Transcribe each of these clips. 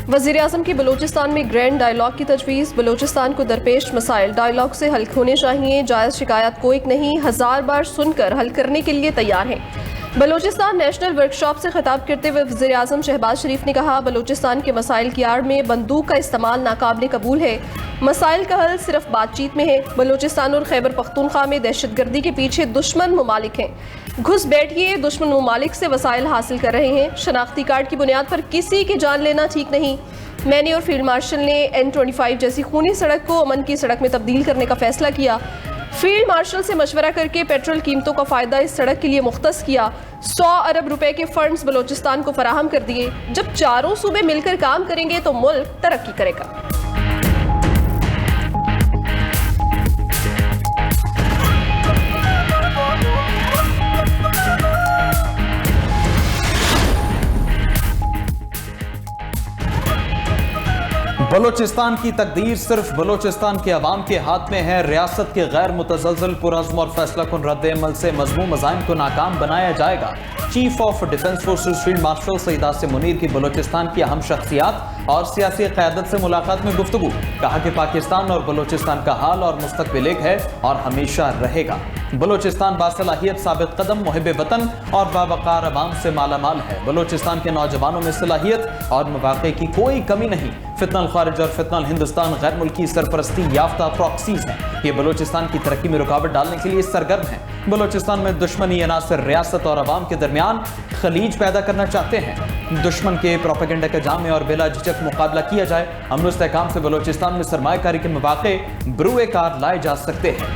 वज़ीर आज़म की बलूचिस्तान में ग्रैंड डायलॉग की तजवीज़। बलूचिस्तान को दरपेश मसाइल डायलॉग से हल होने चाहिए। जायज़ शिकायत कोई नहीं, 1000 बार सुनकर हल करने के लिए तैयार हैं। बलूचिस्तान नेशनल वर्कशॉप से खिताब करते हुए वज़ीर आज़म शहबाज शरीफ ने कहा, बलूचिस्तान के मसाइल की आड़ में बंदूक का इस्तेमाल नाकाबिल कबूल है। मसाइल का हल सिर्फ बातचीत में है। बलूचिस्तान और खैबर पख्तूनख्वा में दहशतगर्दी के पीछे दुश्मन ममालिक हैं। घुस बैठिए, दुश्मन ममालिक से वसाइल हासिल कर रहे हैं। शनाख्ती कार्ड की बुनियाद पर किसी की जान लेना ठीक नहीं। मैंने और फील्ड मार्शल ने N25 जैसी खूनी सड़क को अमन की सड़क में तब्दील करने का फैसला किया। फील्ड मार्शल से मशवरा करके पेट्रोल कीमतों का फ़ायदा इस सड़क के लिए मुख्तस किया। 100 अरब रुपए के फंड्स बलूचिस्तान को फराहम कर दिए। जब चारों सूबे मिलकर काम करेंगे तो मुल्क तरक्की करेगा। बलूचिस्तान की तकदीर सिर्फ बलूचिस्तान के अवाम के हाथ में है। रियासत के गैर मुतज़लज़ल पुरअज़्म और फैसला कुन रद्द-ए-अमल से मज़मूम मज़ाइम को नाकाम बनाया जाएगा। Chief of defence forces field marshal Saeed Asim Munir की बलूचिस्तान की अहम शख्सियात और सियासी क़यादत से मुलाकात में गुफ्तगू। कहा कि पाकिस्तान और बलूचिस्तान का हाल और मुस्तक़बिल एक है और हमेशा रहेगा। बलूचिस्तान बासलाहियत साबित कदम मुहिब वतन और बावकार अवाम से मालामाल है। बलूचिस्तान के नौजवानों में सलाहियत और मौक़े की कोई कमी नहीं। फितनल खारिज और फितनल हिंदुस्तान गैर मुल्की सरपरस्ती याफ्ता प्रॉक्सीज हैं। ये बलूचिस्तान की तरक्की में रुकावट डालने के लिए सरगर्म हैं। बलूचिस्तान में दुश्मनी अनासर रियासत और अवाम के दरमियान खलीज पैदा करना चाहते हैं। दुश्मन के प्रोपेगेंडा के जामे और बिला झिझक मुकाबला किया जाए। अमन व इस्तेहकाम से बलूचिस्तान में सरमायाकारी के मौक़े बरूए कार लाए जा सकते हैं।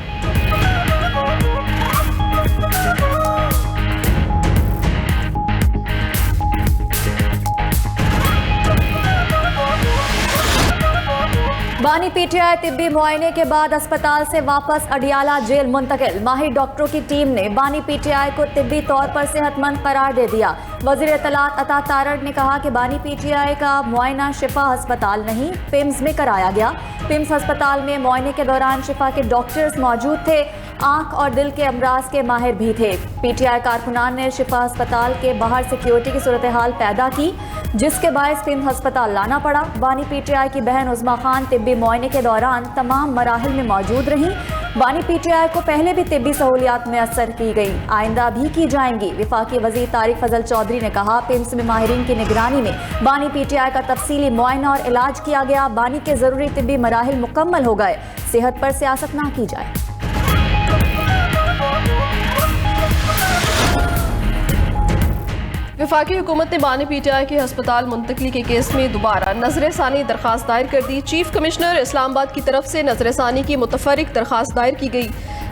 बानी पीटीआई तिब्बी मुआयने के बाद अस्पताल से वापस अडियाला जेल मुंतकिल। माहिर डॉक्टरों की टीम ने बानी पीटीआई को तिब्बी तौर पर सेहतमंद करार दे दिया। वज़ीर इत्तलात अता तारड़ ने कहा कि बानी पीटीआई का मुआयना शिफा अस्पताल नहीं पिम्स में कराया गया। पिम्स अस्पताल में मुआयने के दौरान शिफा के डॉक्टर्स मौजूद थे। आंख और दिल के अमराज के माहिर भी थे। पीटीआई कारकुनान ने शिफा अस्पताल के बाहर सिक्योरिटी की सूरत हाल पैदा की, जिसके बायस पिम्स अस्पताल लाना पड़ा। बानी पीटीआई की बहन उज़्मा खान तिब्बी मुआयने के दौरान तमाम मराहिल में मौजूद रहीं। बानी पीटीआई को पहले भी तिब्बी सहूलियात मैसर की गई, आइंदा भी की जाएंगी। वफाकी वज़ीर तारिक फजल चौधरी ने कहा, पिम्स में माहिरीन की निगरानी में बानी पीटीआई का तफसीली मुआयना और इलाज किया गया। बानी के ज़रूरी तिब्बी मराहिल मुकम्मल हो गए। सेहत पर सियासत ना की जाए। वफाकी हुकूमत ने बानी पीटीआई के अस्पताल मुंतकली के केस में दोबारा नजरसानी दरखास्त दायर कर दी। चीफ कमिश्नर इस्लामाबाद की तरफ से नजरसानी की मुतफर्रिक दरखास्त दायर की गई,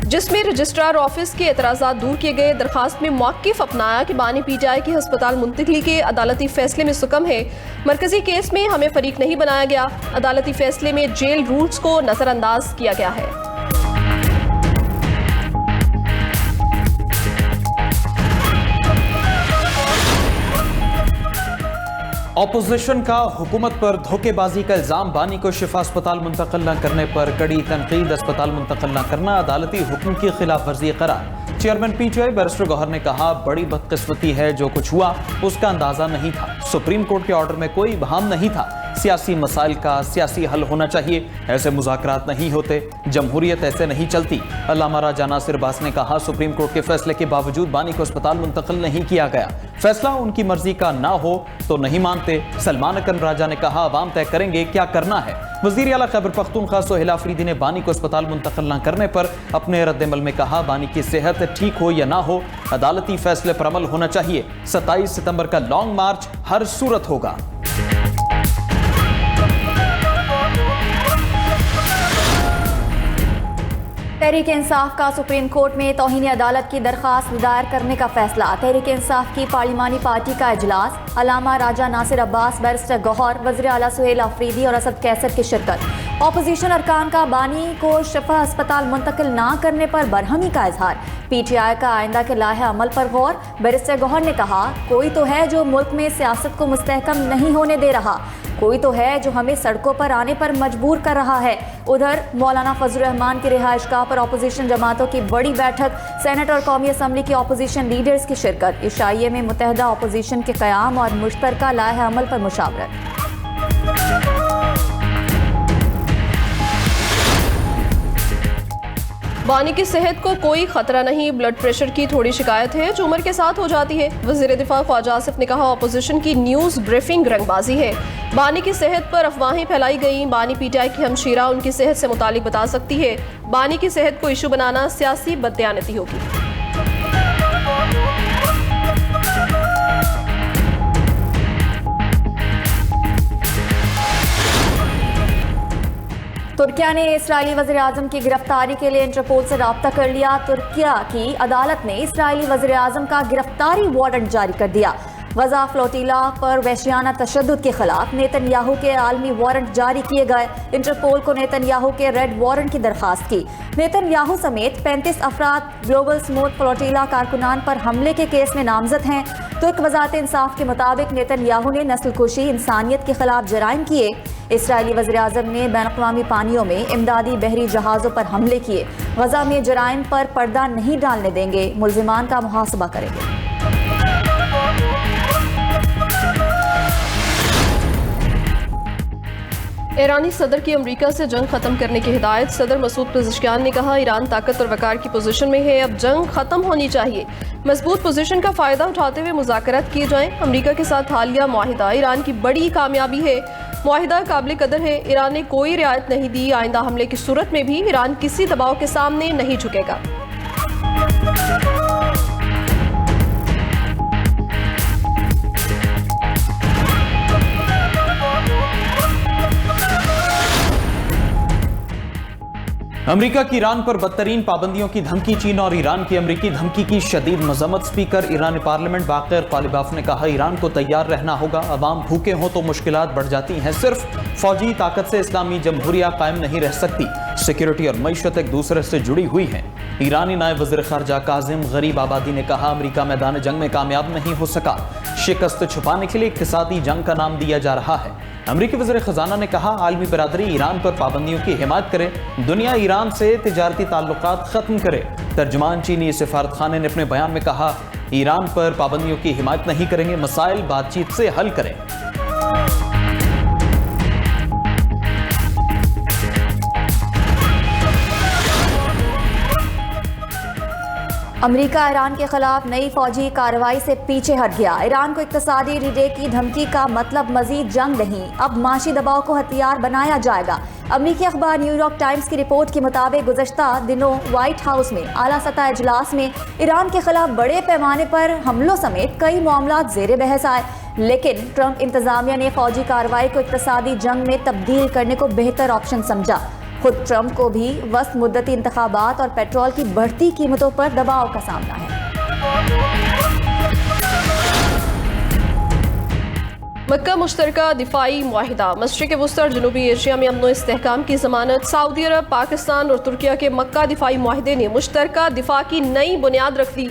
जिसमें रजिस्ट्रार ऑफिस के एतराज़ात दूर किए गए। दरखास्त में मौक़िफ़ अपनाया कि बानी पीटीआई के अस्पताल मुंतकली के अदालती फैसले में सुकम है। मरकजी केस में हमें फरीक नहीं बनाया गया। अदालती फैसले में जेल रूल्स को नज़रअंदाज किया गया है। ऑपोजिशन का हुकूमत पर धोखेबाजी का इल्जाम। बानी को शिफा अस्पताल मुंतकिल न करने पर कड़ी तनकीद। अस्पताल मुंतकिल न करना अदालती हुक्म की खिलाफ वर्जी करार। चेयरमैन पीटीआई बैरिस्टर गौहर ने कहा, बड़ी बदकिस्मती है, जो कुछ हुआ उसका अंदाजा नहीं था। सुप्रीम कोर्ट के ऑर्डर में कोई बहाम नहीं था। सियासी मसाइल का सियासी हल होना चाहिए, ऐसे मुज़ाकरात नहीं होते। जमहूरियत ऐसे नहीं चलती। अल्लामा राजा नासिर अब्बास ने कहा, सुप्रीम कोर्ट के फैसले के बावजूद बानी को अस्पताल मुंतकिल नहीं किया गया। फैसला उनकी मर्जी का ना हो तो नहीं मानते। सलमान अकरम राजा ने कहा, अवाम तय करेंगे क्या करना है। वज़ीर आला खैबर पख्तूनख्वा सोहेल आफरीदी ने बानी को अस्पताल मुंतकिल न करने पर अपने रद्द-ए-अमल में कहा, बानी की सेहत ठीक हो या ना हो, अदालती फैसले पर अमल होना चाहिए। 27 सितंबर का लॉन्ग मार्च हर सूरत होगा। तहरीक इंसाफ का सुप्रीम कोर्ट में तौहीन अदालत की दरखास्त दायर करने का फैसला। तहरीक इंसाफ की पार्लिमानी पार्टी का इजलास। अल्लामा राजा नासिर अब्बास, बैरिस्टर गौहर, वज़ीर आला सुहेल आफरीदी और असद कैसर की शिरकत। ऑपोजिशन अरकान का बानी को शिफा अस्पताल मुंतकिल ना करने पर बरहमी का इजहार। पीटीआई का आइंदा के लाहे अमल पर गौर। बैरिस्टर गौहर ने कहा, कोई तो है जो मुल्क में सियासत को मुस्तहकम नहीं होने दे रहा, कोई तो है जो हमें सड़कों पर आने पर मजबूर कर रहा है। उधर मौलाना फजल रहमान की रिहाइशगाह पर ऑपोजिशन जमातों की बड़ी बैठक। सेनेट और कौमी असम्बली की ऑपोजिशन लीडर्स की शिरकत। इशाइये में मुत्तहदा ऑपोजिशन के क़याम और मुश्तरका लाहे अमल पर मुशावरत। बानी की सेहत को कोई खतरा नहीं, ब्लड प्रेशर की थोड़ी शिकायत है जो उम्र के साथ हो जाती है। वज़ीर दिफा ख्वाजा आसिफ ने कहा अपोजिशन की न्यूज़ ब्रीफिंग रंगबाजी है। बानी की सेहत पर अफवाहें फैलाई गई। बानी पीटीआई की हमशीरा उनकी सेहत से मुतालिक बता सकती है। बानी की सेहत को इशू बनाना सियासी बददयानती होगी। तुर्किया ने इस्राएली वज़ीर-ए-आज़म की गिरफ्तारी के लिए इंटरपोल से रब्ता कर लिया। तुर्किया की अदालत ने इस्राएली वज़ीर-ए-आज़म का गिरफ्तारी वारंट जारी कर दिया। गजा फ्लोटिला पर वहशियाना तशद्दुद के खिलाफ नेतन्याहू के आलमी वारंट जारी किए गए। इंटरपोल को नेतन्याहू के रेड वारंट की दरखास्त की। नेतन्याहू समेत 35 अफराद ग्लोबल स्मूथ फ्लोटिला कारकुनान पर हमले के केस में नामजद हैं। तुर्क वज़ारत इंसाफ के मुताबिक नेतन्याहू ने नस्लकुशी, इंसानियत के खिलाफ जराइम किए। इसराइली वज़ीर-ए-आज़म ने बैनुल-अक़वामी पानियों में इमदादी बहरी जहाज़ों पर हमले किए। गजा में जराइम पर पर्दा नहीं डालने देंगे, मुल्ज़िमान का मुहासबा करेंगे। ईरानी सदर की अमरीका से जंग खत्म करने की हिदायत। सदर मसूद पेज़ेश्कियान ने कहा ईरान ताकत और वक़ार की पोजीशन में है, अब जंग खत्म होनी चाहिए। मजबूत पोजीशन का फ़ायदा उठाते हुए मुज़ाकरात किए जाएं। अमरीका के साथ हालिया मुआहिदा ईरान की बड़ी कामयाबी है। मुआहिदा काबिल कदर है। ईरान ने कोई रियायत नहीं दी। आइंदा हमले की सूरत में भी ईरान किसी दबाव के सामने नहीं झुकेगा। अमेरिका की ईरान पर बदतरीन पाबंदियों की धमकी। चीन और ईरान की अमेरिकी धमकी की शदीद मजम्मत। स्पीकर ईरानी पार्लियामेंट बाक़िर कालिबाफ ने कहा ईरान को तैयार रहना होगा। अवाम भूखे हों तो मुश्किलात बढ़ जाती हैं। सिर्फ फौजी ताकत से इस्लामी जमहूरिया कायम नहीं रह सकती। सिक्योरिटी और मईशत एक दूसरे से जुड़ी हुई हैं। ईरानी नायब वज़ीर ख़ारजा काज़िम गरीब आबादी ने कहा अमेरिका मैदान जंग में कामयाब नहीं हो सका। शिकस्त छुपाने के लिए इक़्तिसादी जंग का नाम दिया जा रहा है। अमेरिकी वज़ीर ख़ज़ाना ने कहा आलमी बरादरी ईरान पर पाबंदियों की हिमायत करे। दुनिया ईरान से तिजारती ताल्लुकात ख़त्म करे। तर्जुमान चीनी सफारत खाने ने अपने बयान में कहा ईरान पर पाबंदियों की हिमायत नहीं करेंगे, मसाइल बातचीत से हल करें। अमेरिका ईरान के खिलाफ नई फौजी कार्रवाई से पीछे हट गया। ईरान को इक्तसादी रिडे की धमकी का मतलब मजीद जंग नहीं, अब माशी दबाव को हथियार बनाया जाएगा। अमेरिकी अखबार न्यूयॉर्क टाइम्स की रिपोर्ट के मुताबिक गुज़श्ता दिनों व्हाइट हाउस में आला सतह इजलास में ईरान के खिलाफ बड़े पैमाने पर हमलों समेत कई मामला ज़ेरे बहस आए, लेकिन ट्रंप इंतजामिया ने फौजी कार्रवाई को इक्तसादी जंग में तब्दील करने को बेहतर ऑप्शन समझा। खुद ट्रंप को भी वस्त मुद्दती इंतखाबात और पेट्रोल की बढ़ती कीमतों पर दबाव का सामना है। मक्का मुश्तरका दिफाई मुआहिदा। मशरिक़ वस्ती और जनूबी एशिया में अमन व इस्तेहकाम की ज़मानत। सऊदी अरब, पाकिस्तान और तुर्किया के मक्का दिफाई मुआहिदे ने मुश्तरका दिफा की नई बुनियाद रख दी।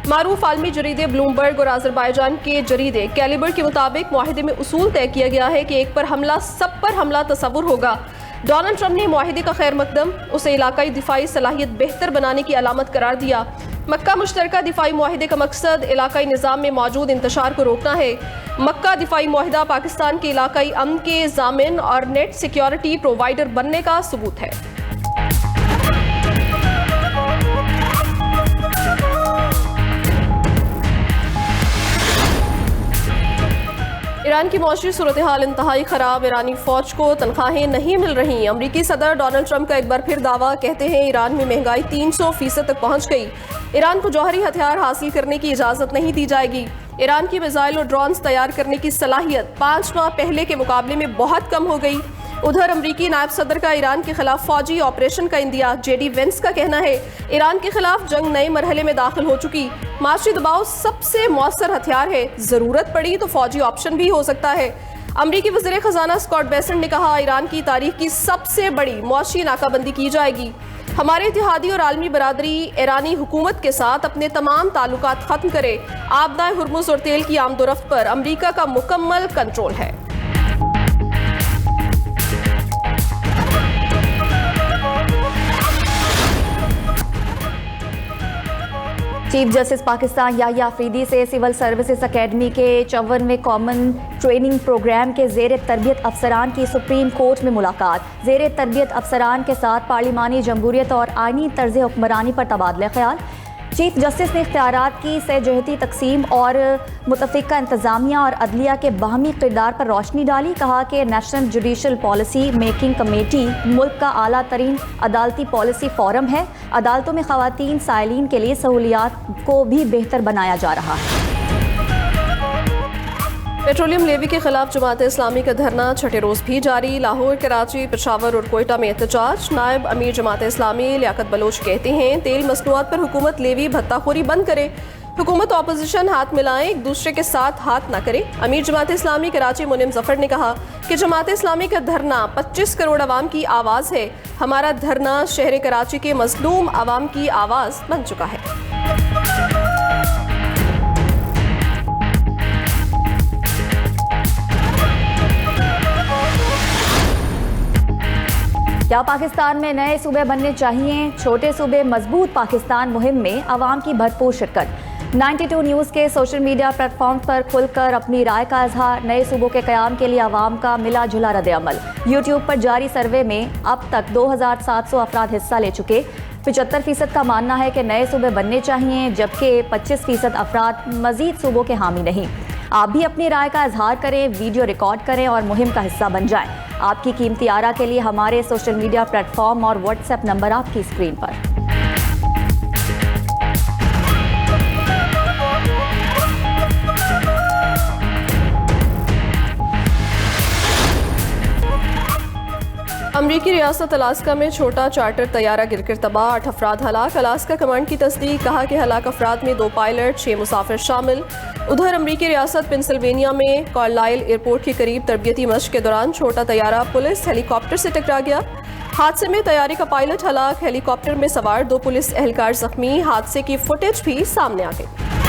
मारूफ आलमी जरीदे ब्लूमबर्ग और आज़रबाईजान के जरीदे कैलिबर के मुताबिक मुआहिदे में उसूल तय किया गया है कि एक पर हमला सब पर हमला तस्वुर होगा। डोनाल्ड ट्रंप ने मुआहिदे का खैर मकदम उसे इलाकाई दिफाई सलाहियत बेहतर बनाने की अलामत करार दिया। मक्का मुश्तरका दिफाई मुआहिदे का मकसद इलाकाई निज़ाम में मौजूद इंतशार को रोकना है। मक्का दिफाई मुआहिदा पाकिस्तान के इलाकाई अमन के ज़ामिन और नेट सिक्योरिटी प्रोवाइडर बनने का सबूत है। ईरान की मौशरी सूरत हाल इंतहाई ख़राब। ईरानी फ़ौज को तनख्वाहें नहीं मिल रही। अमरीकी सदर डोनाल्ड ट्रंप का एक बार फिर दावा, कहते हैं ईरान में महंगाई 300% तक पहुंच गई। ईरान को जौहरी हथियार हासिल करने की इजाज़त नहीं दी जाएगी। ईरान की मिसाइल और ड्रोन्स तैयार करने की सलाहियत 5 माह पहले के मुकाबले में बहुत कम हो गई। उधर अमरीकी नायब सदर का ईरान के खिलाफ फौजी ऑपरेशन का इंदिया। जेडी वेंस का कहना है ईरान के खिलाफ जंग नए मरहले में दाखिल हो चुकी। माशी दबाव सबसे मौसर हथियार है, जरूरत पड़ी तो फौजी ऑप्शन भी हो सकता है। अमरीकी वज़ीर ख़ज़ाना स्कॉट बेसेंट ने कहा ईरान की तारीख की सबसे बड़ी मौशी नाकाबंदी की जाएगी। हमारे इत्तेहादी और आलमी बरादरी ईरानी हुकूमत के साथ अपने तमाम ताल्लुकात ख़त्म करे। आबदाए हुर्मुज़ और तेल की आमदोरफ्त पर अमरीका का मुकम्मल कंट्रोल है। चीफ जस्टिस पाकिस्तान याहिया अफरीदी से सिविल सर्विसेज अकेडमी के 54वें कॉमन ट्रेनिंग प्रोग्राम के ज़ेर तरबियत अफसरान की सुप्रीम कोर्ट में मुलाकात। ज़ेर तरबियत अफसरान के साथ पार्लिमानी जमहूरियत और आइनी तर्ज हुक्मरानी पर तबादला ख्याल। चीफ जस्टिस ने इख्तियारात की सहजहती तकसीम और मुतफ़िका इंतज़ामिया और अदलिया के बाहमी किरदार पर रोशनी डाली। कहा कि national judicial policy making committee मुल्क का आला तरीन अदालती पॉलिसी फोरम है। अदालतों में ख़वातीन साइलिन के लिए सहूलियात को भी बेहतर बनाया जा रहा है। पेट्रोलियम लेवी के खिलाफ जमात इस्लामी का धरना छठे रोज भी जारी। लाहौर, कराची, पेशावर और कोयटा में एहतजाज। नायब अमीर जमात इस्लामी लियाकत बलोच कहते हैं तेल मसनूआत पर हुकूमत लेवी भत्ताखोरी बंद करे। हुकूमत ऑपोजिशन हाथ मिलाएं, एक दूसरे के साथ हाथ ना करे। अमीर जमात इस्लामी कराची मुनीम जफर ने कहा कि जमात इस्लामी का धरना 25 करोड़ आवाम की आवाज़ है। हमारा धरना शहर कराची के मजलूम आवाम की आवाज़ बन चुका है। क्या पाकिस्तान में नए सूबे बनने चाहिए? छोटे सूबे मजबूत पाकिस्तान मुहिम में आवाम की भरपूर शिरकत। 92 न्यूज़ के सोशल मीडिया प्लेटफॉर्म पर खुलकर अपनी राय का इजहार। नए सूबों के क़याम के लिए आवाम का मिला जुला रद्द-ए-अमल। यूट्यूब पर जारी सर्वे में अब तक 2700 अफराद हिस्सा ले चुके। 75% का मानना है कि नए सूबे बनने चाहिए, जबकि 25% अफराद मजीद सूबों के हामी नहीं। आप भी अपनी राय का इजहार करें, वीडियो रिकॉर्ड करें और मुहिम का हिस्सा बन जाएं। आपकी कीमती आरा के लिए हमारे सोशल मीडिया प्लेटफॉर्म और व्हाट्सएप नंबर आपकी स्क्रीन पर। अमरीकी रियासत अलास्का में छोटा चार्टर तैयारा गिरकर तबाह, 8 अफराद हलाक। अलास्का कमांड की तस्दीक। कहा कि हलाक अफराद में 2 पायलट, 6 मुसाफिर शामिल। उधर अमरीकी रियासत पेंसिल्वेनिया में कार्लाइल एयरपोर्ट के करीब तरबियती मश्क के दौरान छोटा तैयारा पुलिस हेलीकॉप्टर से टकरा गया। हादसे में तैयारे का पायलट हलाक, हेलीकॉप्टर में सवार 2 पुलिस एहलकार जख्मी। हादसे की फुटेज भी सामने आ गई।